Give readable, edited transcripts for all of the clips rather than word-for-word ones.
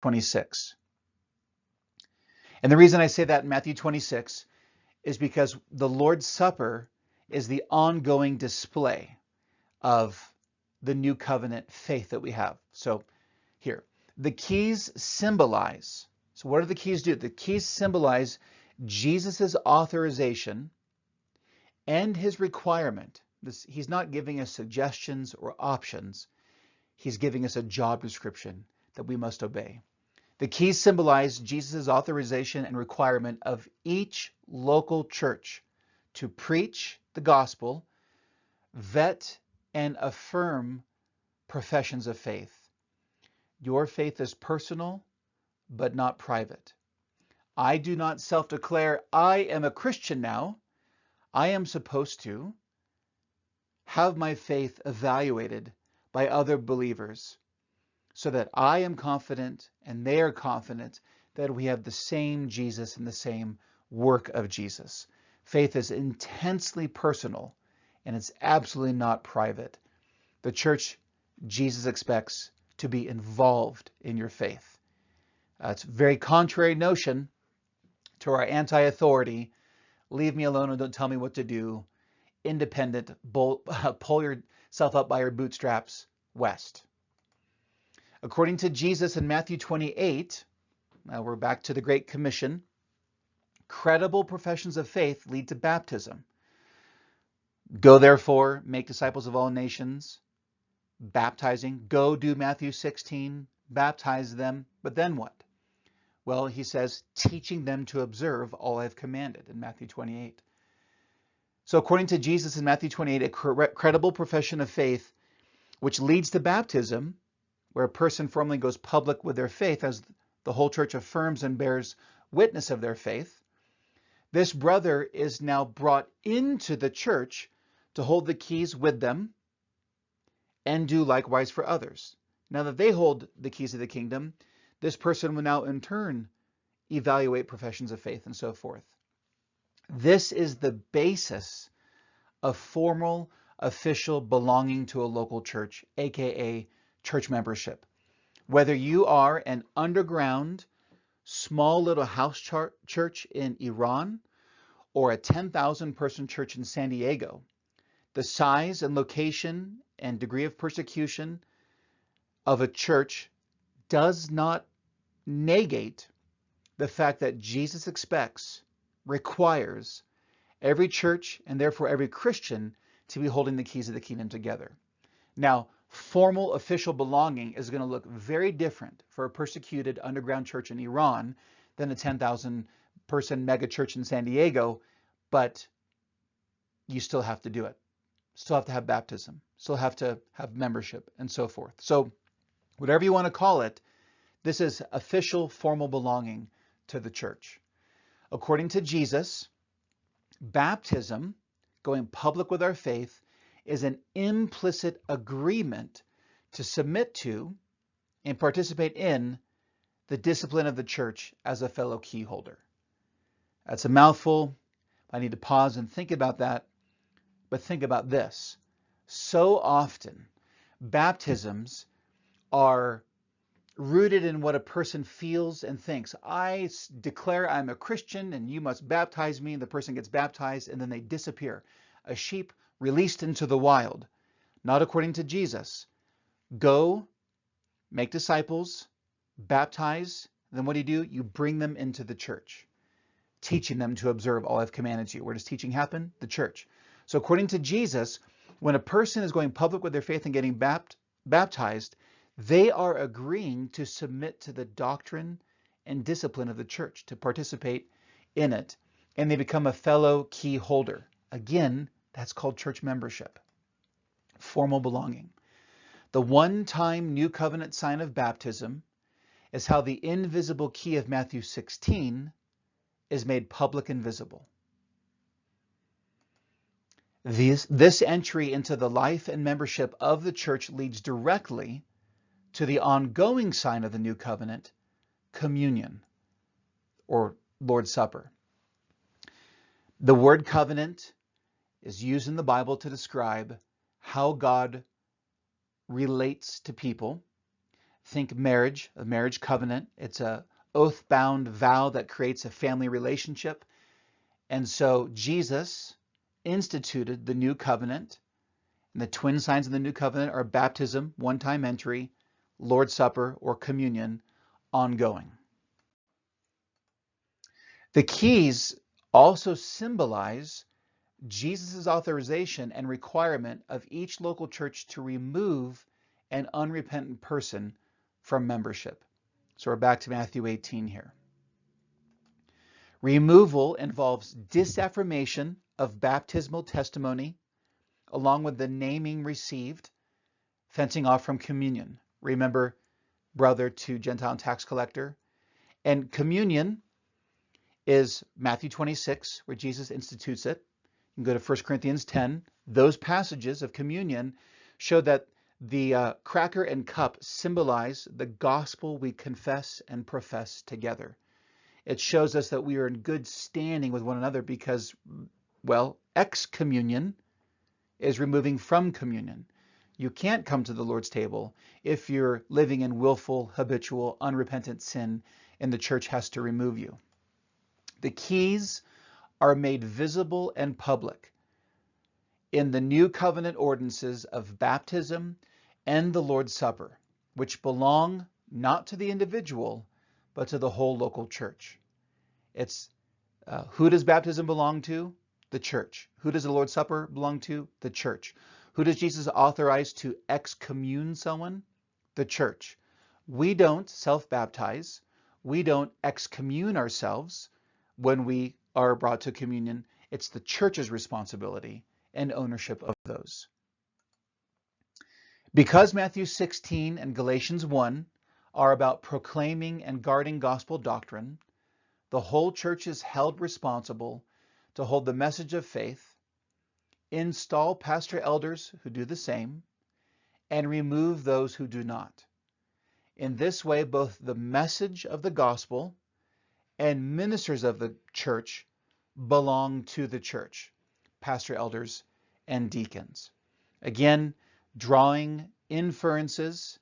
26. And the reason I say that in Matthew 26 is because the Lord's Supper is the ongoing display of the new covenant faith that we have. So here, the keys symbolize. So what do the keys do? The keys symbolize Jesus's authorization and his requirement. He's not giving us suggestions or options. He's giving us a job description that we must obey. The keys symbolize Jesus' authorization and requirement of each local church to preach the gospel, vet and affirm professions of faith. Your faith is personal, but not private. I do not self-declare I am a Christian now. I am supposed to have my faith evaluated by other believers so that I am confident and they are confident that we have the same Jesus and the same work of Jesus. Faith is intensely personal and it's absolutely not private. The church, Jesus expects to be involved in your faith. It's a very contrary notion to our anti-authority, leave me alone and don't tell me what to do, independent, pull yourself up by your bootstraps, West. According to Jesus in Matthew 28, now we're back to the Great Commission, credible professions of faith lead to baptism. Go therefore, make disciples of all nations, baptizing. Go do Matthew 16, baptize them. But then what? Well, he says, teaching them to observe all I've commanded in Matthew 28. So according to Jesus in Matthew 28, a credible profession of faith, which leads to baptism, where a person formally goes public with their faith as the whole church affirms and bears witness of their faith, this brother is now brought into the church to hold the keys with them and do likewise for others. Now that they hold the keys of the kingdom, this person will now in turn evaluate professions of faith and so forth. This is the basis of formal official belonging to a local church, aka church membership. Whether you are an underground, small little house church in Iran or a 10,000 person church in San Diego, the size and location and degree of persecution of a church does not negate the fact that Jesus requires every church and therefore every Christian to be holding the keys of the kingdom together. Now, formal official belonging is going to look very different for a persecuted underground church in Iran than a 10,000 person mega church in San Diego, but you still have to do it. Still have to have baptism, still have to have membership and so forth. So whatever you want to call it, this is official formal belonging to the church. According to Jesus, baptism, going public with our faith, is an implicit agreement to submit to and participate in the discipline of the church as a fellow key holder. That's a mouthful. I need to pause and think about that. But think about this. So often, baptisms are rooted in what a person feels and thinks. I declare I'm a Christian and you must baptize me. And the person gets baptized and then they disappear. A sheep released into the wild. Not according to Jesus. Go, make disciples, baptize. Then what do? You bring them into the church, teaching them to observe all I've commanded you. Where does teaching happen? The church. So according to Jesus, when a person is going public with their faith and getting baptized, they are agreeing to submit to the doctrine and discipline of the church, to participate in it, and they become a fellow key holder. Again, that's called church membership, formal belonging. The one-time new covenant sign of baptism is how the invisible key of Matthew 16 is made public and visible. This entry into the life and membership of the church leads directly to the ongoing sign of the new covenant, communion, or Lord's Supper. The word covenant is used in the Bible to describe how God relates to people Think marriage, a marriage covenant. It's a oath-bound vow that creates a family relationship. And so Jesus instituted the new covenant. And the twin signs of the new covenant are baptism, one-time entry, Lord's Supper or communion, ongoing. The keys also symbolize Jesus' authorization and requirement of each local church to remove an unrepentant person from membership. So we're back to Matthew 18 here. Removal involves disaffirmation of baptismal testimony, along with the naming received, fencing off from communion. Remember, brother to Gentile tax collector. And communion is Matthew 26, where Jesus institutes it. You can go to 1 Corinthians 10. Those passages of communion show that the cracker and cup symbolize the gospel we confess and profess together. It shows us that we are in good standing with one another because, well, excommunion is removing from communion. You can't come to the Lord's table if you're living in willful, habitual, unrepentant sin, and the church has to remove you. The keys are made visible and public in the new covenant ordinances of baptism and the Lord's Supper, which belong not to the individual, but to the whole local church. It's who does baptism belong to? The church. Who does the Lord's Supper belong to? The church. Who does Jesus authorize to excommune someone? The church. We don't self-baptize. We don't excommune ourselves when we are brought to communion. It's the church's responsibility and ownership of those. Because Matthew 16 and Galatians 1 are about proclaiming and guarding gospel doctrine, the whole church is held responsible to hold the message of faith, install pastor elders who do the same, and remove those who do not. In this way, both the message of the gospel and ministers of the church belong to the church, pastor elders and deacons. Again, drawing inferences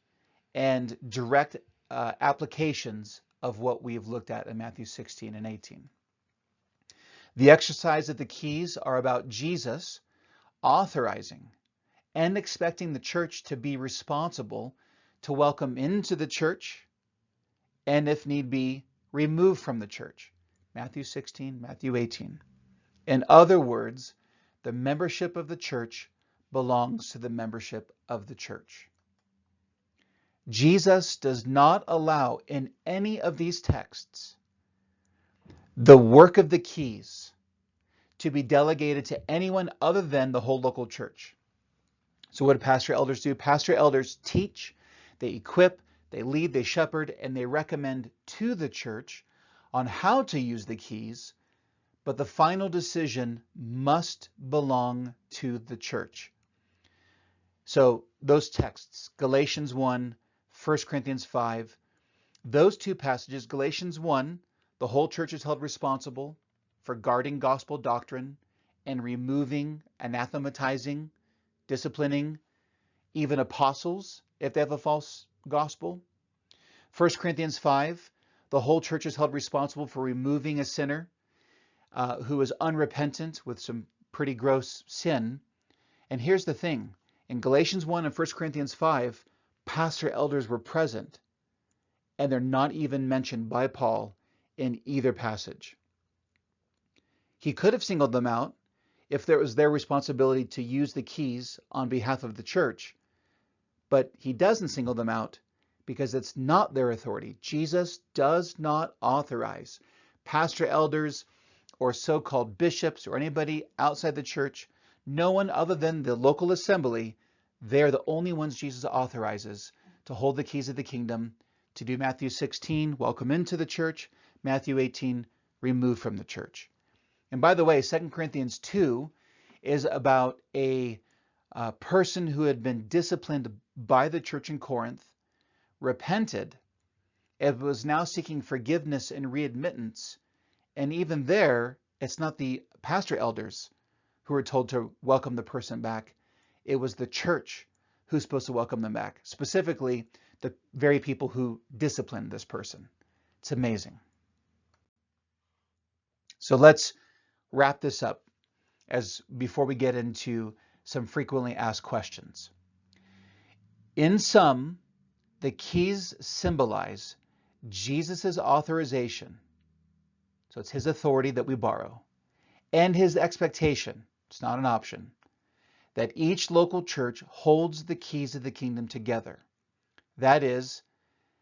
and direct applications of what we've looked at in Matthew 16 and 18. The exercise of the keys are about Jesus authorizing and expecting the church to be responsible to welcome into the church and, if need be, remove from the church. Matthew 16, Matthew 18. In other words, the membership of the church belongs to the membership of the church. Jesus does not allow in any of these texts the work of the keys to be delegated to anyone other than the whole local church. So what do pastor elders do? Pastor elders teach, they equip, they lead, they shepherd, and they recommend to the church on how to use the keys, but the final decision must belong to the church. So those texts, Galatians 1, 1 Corinthians 5, those two passages, Galatians 1, the whole church is held responsible for guarding gospel doctrine and removing, anathematizing, disciplining even apostles if they have a false gospel. 1 Corinthians 5, the whole church is held responsible for removing a sinner who is unrepentant with some pretty gross sin. And here's the thing. In Galatians 1 and 1 Corinthians 5, pastor elders were present, and they're not even mentioned by Paul in either passage. He could have singled them out if it was their responsibility to use the keys on behalf of the church, but he doesn't single them out because it's not their authority. Jesus does not authorize pastor elders or so-called bishops or anybody outside the church, no one other than the local assembly. They're the only ones Jesus authorizes to hold the keys of the kingdom, to do Matthew 16, welcome into the church, Matthew 18, remove from the church. And by the way, 2 Corinthians 2 is about a person who had been disciplined by the church in Corinth, repented, and was now seeking forgiveness and readmittance. And even there, it's not the pastor elders who are told to welcome the person back. It was the church who's supposed to welcome them back. Specifically, the very people who disciplined this person. It's amazing. So let's wrap this up before we get into some frequently asked questions. In sum, the keys symbolize Jesus' authorization, so it's his authority that we borrow, and his expectation, it's not an option, that each local church holds the keys of the kingdom together. That is,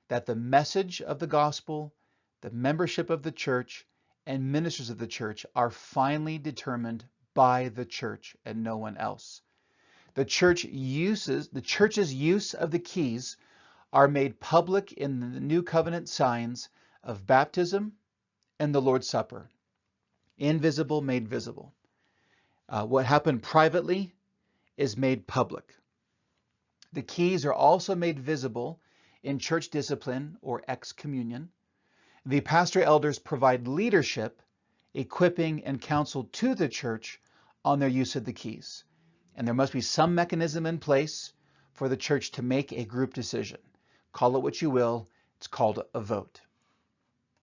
that the message of the gospel, the membership of the church, and ministers of the church are finally determined by the church and no one else. The church's use of the keys are made public in the new covenant signs of baptism and the Lord's Supper. Invisible made visible. What happened privately is made public. The keys are also made visible in church discipline or excommunion. The pastor elders provide leadership, equipping, and counsel to the church on their use of the keys. And there must be some mechanism in place for the church to make a group decision. Call it what you will, it's called a vote.